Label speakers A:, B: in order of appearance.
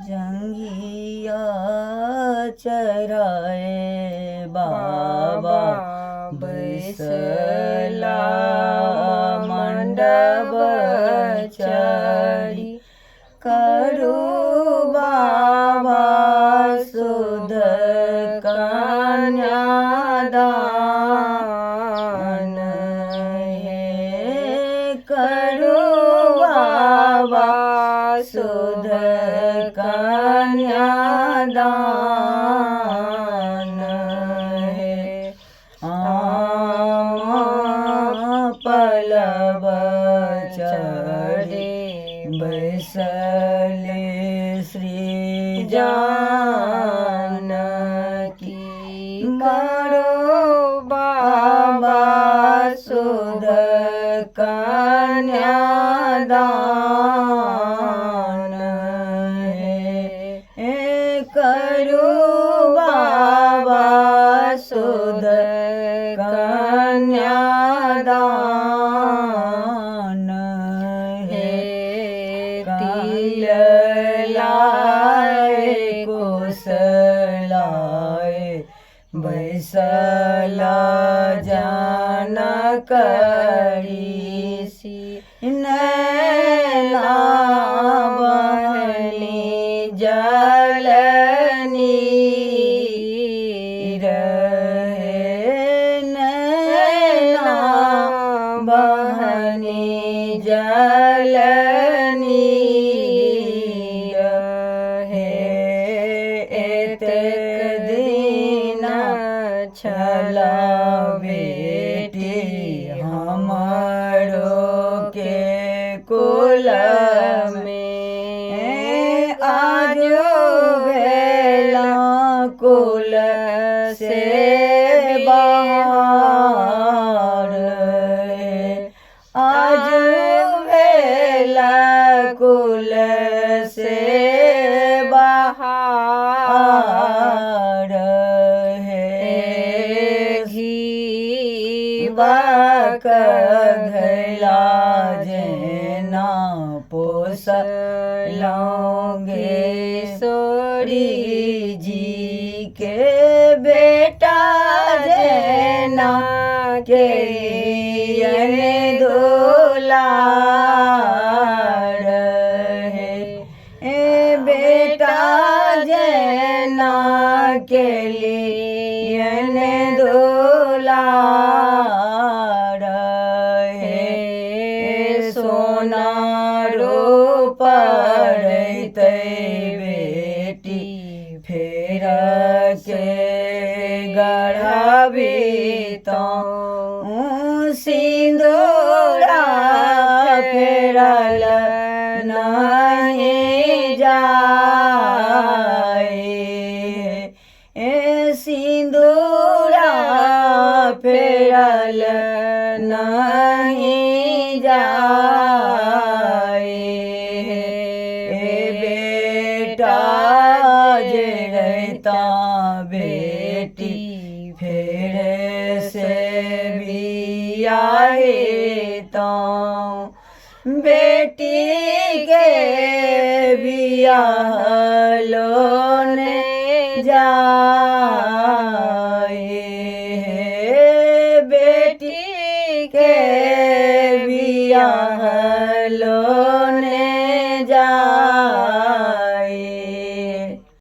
A: जंगिया चराए बाबा बैसला मंडप चढ़ी करू बाबा सुध कन्यादान हे करू बाबा सुध कन्यादान हे पलब चढ़े बैसले श्री जानकी करो बाबा सुध कन्यादान हे करो बाबा सुध कन्यादान हे तिल लाए कुशलाए बैसला जानकरी नैना बहनी जलनी नैना बहनी जलनी एतेक दिन छला बेटी हमरो के कुल में आज भेला कुल से बाहर आज भेला कुल से बाहर बाक घला जेना पोसलोगे सोरी जी के बेटा जेना के दुलार हे बेटा जेना के लिए दुलार सोना रूप रैते बेटी फेर के गढ़ाबी तो सिंदूरा फेरल नहीं जाए सिंदूरा फेरल नहीं जाए बेटा जे रहता बेटी फेर से भी आए तो बेटी के बियाह लोने जाए बेटी के बियाह लोने जाए